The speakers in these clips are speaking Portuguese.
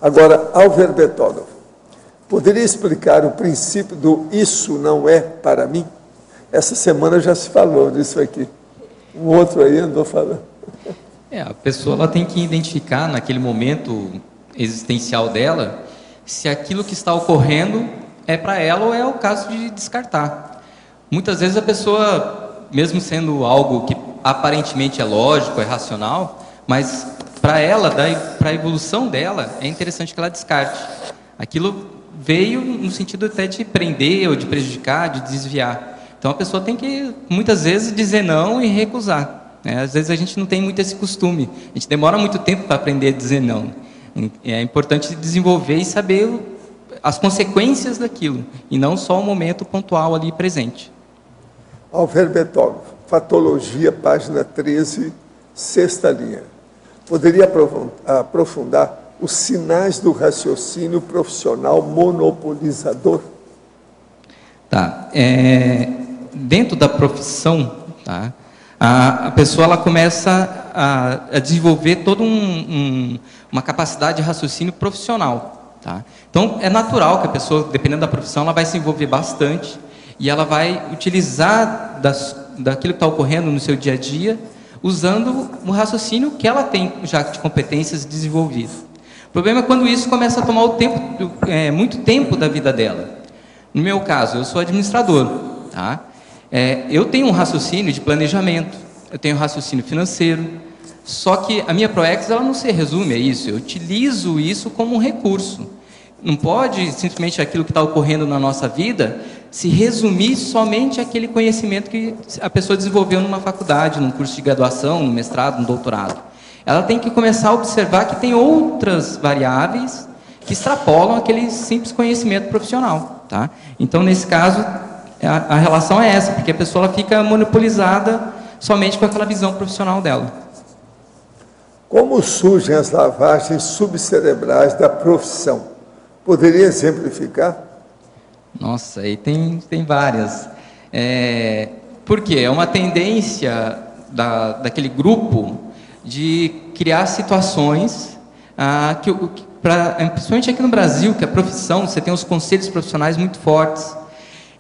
Agora, Álvaro Betógrafo, poderia explicar o princípio do isso não é para mim? Essa semana já se falou disso aqui. Um outro aí andou falando. A pessoa ela tem que identificar naquele momento existencial dela se aquilo que está ocorrendo é para ela ou é o caso de descartar. Muitas vezes a pessoa, mesmo sendo algo que aparentemente é lógico, é racional, mas para ela, para a evolução dela, é interessante que ela descarte. Aquilo veio no sentido até de prender ou de prejudicar, de desviar. Então a pessoa tem que, muitas vezes, dizer não e recusar. Às vezes a gente não tem muito esse costume. A gente demora muito tempo para aprender a dizer não. É importante desenvolver e saber as consequências daquilo, e não só o momento pontual ali presente. Álvaro Betógrafo, Fatologia, página 13, sexta linha. Poderia aprofundar os sinais do raciocínio profissional monopolizador? Tá. Dentro da profissão, tá, a pessoa ela começa a desenvolver toda uma capacidade de raciocínio profissional. Tá? Então, é natural que a pessoa, dependendo da profissão, ela vai se envolver bastante e ela vai utilizar daquilo que está ocorrendo no seu dia a dia, usando o raciocínio que ela tem já de competências desenvolvidas. O problema é quando isso começa a tomar muito tempo da vida dela. No meu caso, eu sou administrador. Tá? Eu tenho um raciocínio de planejamento, eu tenho um raciocínio financeiro, só que a minha ProEx ela não se resume a isso, eu utilizo isso como um recurso. Não pode simplesmente aquilo que está ocorrendo na nossa vida se resumir somente àquele conhecimento que a pessoa desenvolveu numa faculdade, num curso de graduação, num mestrado, num doutorado. Ela tem que começar a observar que tem outras variáveis que extrapolam aquele simples conhecimento profissional. Tá? Então, nesse caso, a relação é essa, porque a pessoa ela fica monopolizada somente com aquela visão profissional dela. Como surgem as lavagens subcerebrais da profissão? Poderia exemplificar? Nossa, aí tem várias. Por quê? É uma tendência daquele grupo de criar situações principalmente aqui no Brasil, que a profissão, você tem os conselhos profissionais muito fortes.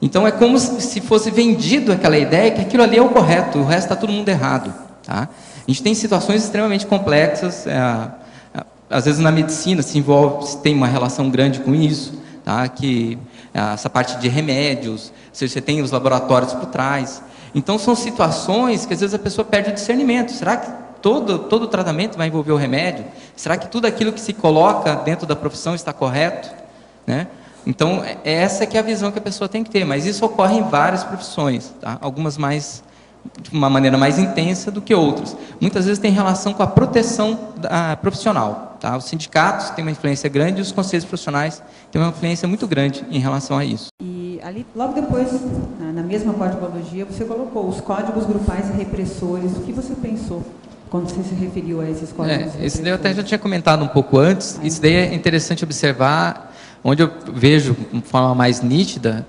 Então, é como se fosse vendido aquela ideia que aquilo ali é o correto, o resto está todo mundo errado. Tá? A gente tem situações extremamente complexas, às vezes na medicina se tem uma relação grande com isso, tá? Que essa parte de remédios, você tem os laboratórios por trás. Então, são situações que às vezes a pessoa perde o discernimento. Será que todo o tratamento vai envolver o remédio? Será que tudo aquilo que se coloca dentro da profissão está correto? Né? Então, essa que é a visão que a pessoa tem que ter, mas isso ocorre em várias profissões, tá? Algumas de uma maneira mais intensa do que outras. Muitas vezes tem relação com a proteção profissional. Tá? Os sindicatos têm uma influência grande e os conselhos profissionais têm uma influência muito grande em relação a isso. E ali, logo depois, na mesma códigologia, você colocou os códigos grupais e repressores. O que você pensou quando você se referiu a esses códigos? Esse daí eu até já tinha comentado um pouco antes. Isso daí é interessante observar, onde eu vejo de forma mais nítida,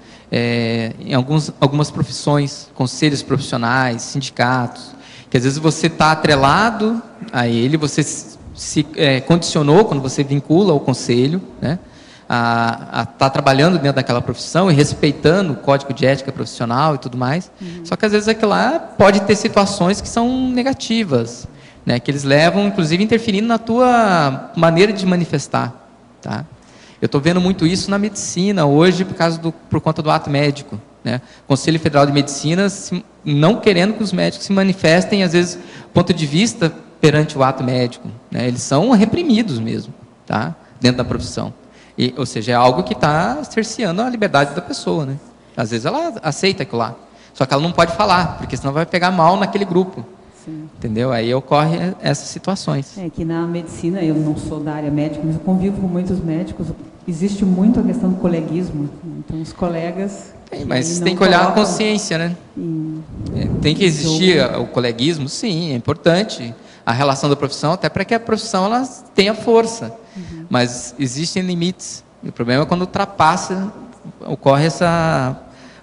em algumas profissões, conselhos profissionais, sindicatos, que às vezes você está atrelado a ele, você se condicionou quando você vincula ao conselho, né, a estar trabalhando dentro daquela profissão e respeitando o código de ética profissional e tudo mais. Só que às vezes aquilo lá pode ter situações que são negativas, né, que eles levam, inclusive, interferindo na tua maneira de manifestar. Tá? Eu estou vendo muito isso na medicina hoje por conta do ato médico. Né? O Conselho Federal de Medicina não querendo que os médicos se manifestem, às vezes, ponto de vista perante o ato médico. Né? Eles são reprimidos mesmo, tá? Dentro da profissão. Ou seja, é algo que está cerceando a liberdade da pessoa. Né? Às vezes ela aceita aquilo lá, só que ela não pode falar, porque senão vai pegar mal naquele grupo. Sim. Entendeu? Aí ocorrem essas situações. Que na medicina, eu não sou da área médica, mas eu convivo com muitos médicos, existe muito a questão do coleguismo. Então, os colegas... mas tem que olhar a consciência, né? Tem que existir o coleguismo, sim, é importante. A relação da profissão, até para que a profissão ela tenha força. Mas existem limites. O problema é quando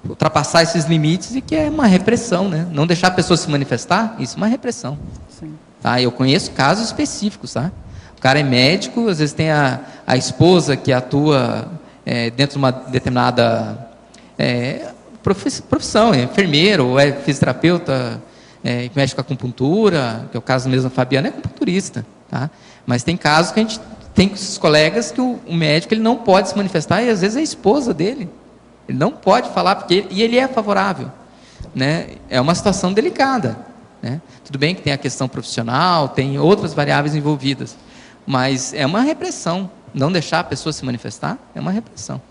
ultrapassar esses limites, e que é uma repressão, né? Não deixar a pessoa se manifestar, isso é uma repressão. Sim. Tá? Eu conheço casos específicos, tá? O cara é médico, às vezes tem a a esposa que atua dentro de uma determinada profissão, é enfermeiro, ou é fisioterapeuta, que mexe com acupuntura, que é o caso mesmo da Fabiana, é acupunturista, tá? Mas tem casos que a gente tem com esses colegas que o médico ele não pode se manifestar, e às vezes é a esposa dele, ele não pode falar, porque ele é favorável, né? É uma situação delicada, né? Tudo bem que tem a questão profissional, tem outras variáveis envolvidas, mas é uma repressão, não deixar a pessoa se manifestar é uma repressão.